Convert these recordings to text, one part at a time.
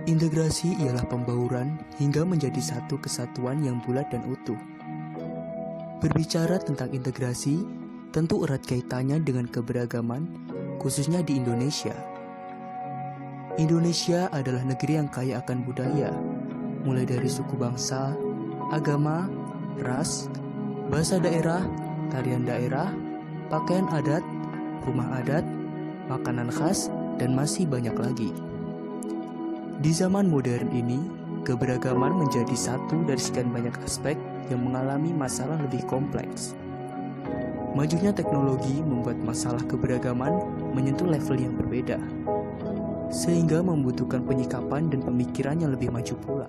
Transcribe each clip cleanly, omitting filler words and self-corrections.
Integrasi ialah pembauran hingga menjadi satu kesatuan yang bulat dan utuh. Berbicara tentang integrasi, tentu erat kaitannya dengan keberagaman, khususnya di Indonesia. Indonesia adalah negeri yang kaya akan budaya, mulai dari suku bangsa, agama, ras, bahasa daerah, tarian daerah, pakaian adat, rumah adat, makanan khas, dan masih banyak lagi. Di zaman modern ini, keberagaman menjadi satu dari sekian banyak aspek yang mengalami masalah lebih kompleks. Majunya teknologi membuat masalah keberagaman menyentuh level yang berbeda, sehingga membutuhkan penyikapan dan pemikiran yang lebih maju pula.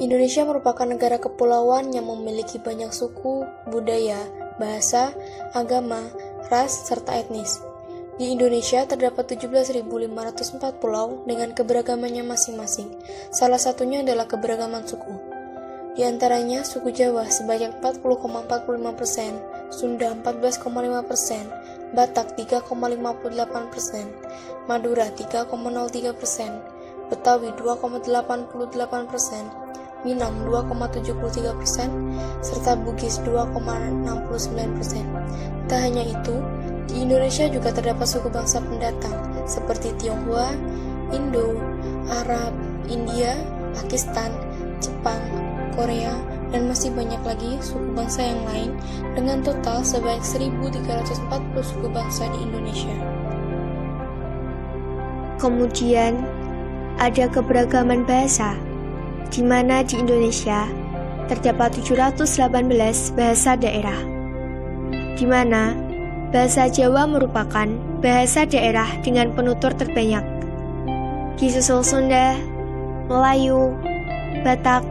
Indonesia merupakan negara kepulauan yang memiliki banyak suku, budaya, bahasa, agama, ras, serta etnis. Di Indonesia terdapat 17.504 pulau dengan keberagamannya masing-masing. Salah satunya adalah keberagaman suku. Di antaranya suku Jawa sebanyak 40,45%, Sunda 14,5%, Batak 3,58%, Madura 3,03%, Betawi 2,88%, Minang 2,73%, serta Bugis 2,69%. Tak hanya itu, di Indonesia juga terdapat suku bangsa pendatang seperti Tionghoa, Indo, Arab, India, Pakistan, Jepang, Korea, dan masih banyak lagi suku bangsa yang lain dengan total sebanyak 1.340 suku bangsa di Indonesia. Kemudian, ada keberagaman bahasa, di mana di Indonesia terdapat 718 bahasa daerah, di mana bahasa Jawa merupakan bahasa daerah dengan penutur terbanyak, disusul Sunda, Melayu, Batak,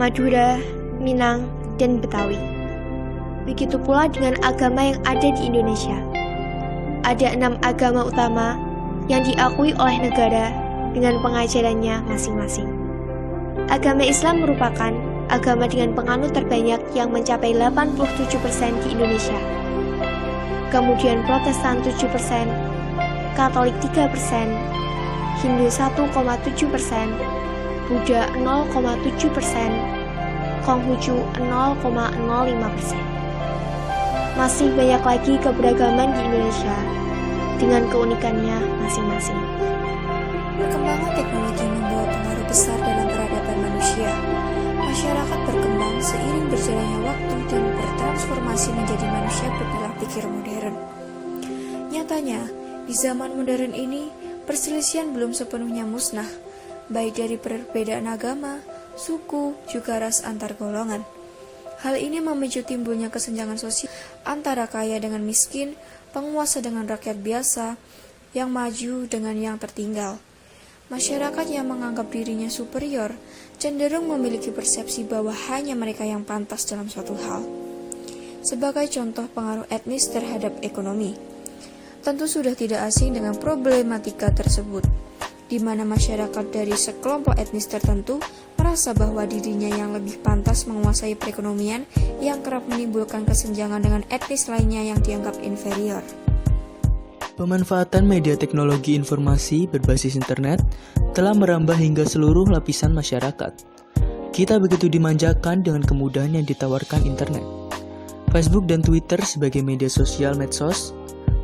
Madura, Minang, dan Betawi. Begitu pula dengan agama yang ada di Indonesia. Ada 6 agama utama yang diakui oleh negara dengan pengajarannya masing-masing. Agama Islam merupakan agama dengan penganut terbanyak yang mencapai 87% di Indonesia. Kemudian Protestan 7%, Katolik 3%, Hindu 1,7%, Buddha 0,7%, Konghucu 0,05%. Masih banyak lagi keberagaman di Indonesia dengan keunikannya masing-masing. Perkembangan teknologi membawa pengaruh besar dalam peradaban manusia. Masyarakat berkembang seiring berjalannya waktu dan bertransformasi menjadi manusia berpola pikir modern. Nyatanya, di zaman modern ini, perselisihan belum sepenuhnya musnah, baik dari perbedaan agama, suku, juga ras antar golongan. Hal ini memicu timbulnya kesenjangan sosial antara kaya dengan miskin, penguasa dengan rakyat biasa, yang maju dengan yang tertinggal. Masyarakat yang menganggap dirinya superior cenderung memiliki persepsi bahwa hanya mereka yang pantas dalam suatu hal. Sebagai contoh pengaruh etnis terhadap ekonomi, tentu sudah tidak asing dengan problematika tersebut, di mana masyarakat dari sekelompok etnis tertentu merasa bahwa dirinya yang lebih pantas menguasai perekonomian yang kerap menimbulkan kesenjangan dengan etnis lainnya yang dianggap inferior. Pemanfaatan media teknologi informasi berbasis internet telah merambah hingga seluruh lapisan masyarakat. Kita begitu dimanjakan dengan kemudahan yang ditawarkan internet. Facebook dan Twitter sebagai media sosial medsos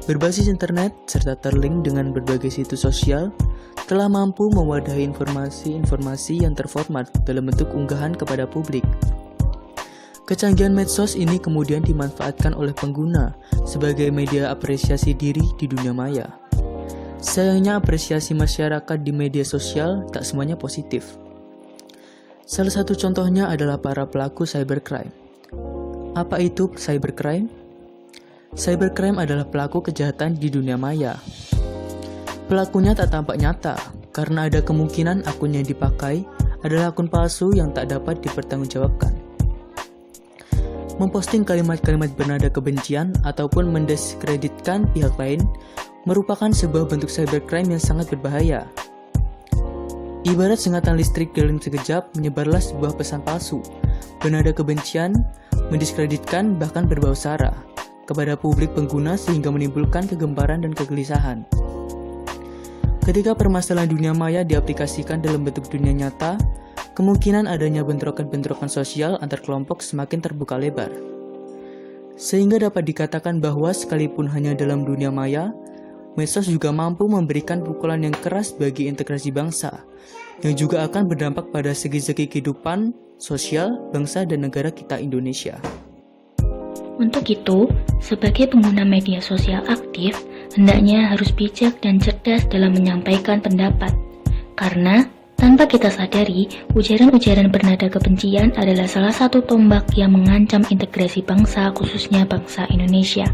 berbasis internet serta terlink dengan berbagai situs sosial telah mampu mewadahi informasi-informasi yang terformat dalam bentuk unggahan kepada publik. Kecanggihan medsos ini kemudian dimanfaatkan oleh pengguna sebagai media apresiasi diri di dunia maya. Sayangnya apresiasi masyarakat di media sosial tak semuanya positif. Salah satu contohnya adalah para pelaku cybercrime. Apa itu cybercrime? Cybercrime adalah pelaku kejahatan di dunia maya. Pelakunya tak tampak nyata karena ada kemungkinan akun yang dipakai adalah akun palsu yang tak dapat dipertanggungjawabkan. Memposting kalimat-kalimat bernada kebencian ataupun mendiskreditkan pihak lain merupakan sebuah bentuk cybercrime yang sangat berbahaya. Ibarat sengatan listrik dalam sekejap, menyebarlah sebuah pesan palsu, bernada kebencian, mendiskreditkan bahkan berbau sara kepada publik pengguna sehingga menimbulkan kegemparan dan kegelisahan. Ketika permasalahan dunia maya diaplikasikan dalam bentuk dunia nyata, kemungkinan adanya bentrokan-bentrokan sosial antar kelompok semakin terbuka lebar. Sehingga dapat dikatakan bahwa sekalipun hanya dalam dunia maya, medsos juga mampu memberikan pukulan yang keras bagi integrasi bangsa, yang juga akan berdampak pada segi-segi kehidupan, sosial, bangsa dan negara kita Indonesia. Untuk itu, sebagai pengguna media sosial aktif, hendaknya harus bijak dan cerdas dalam menyampaikan pendapat. Karena, tanpa kita sadari, ujaran-ujaran bernada kebencian adalah salah satu tombak yang mengancam integrasi bangsa, khususnya bangsa Indonesia.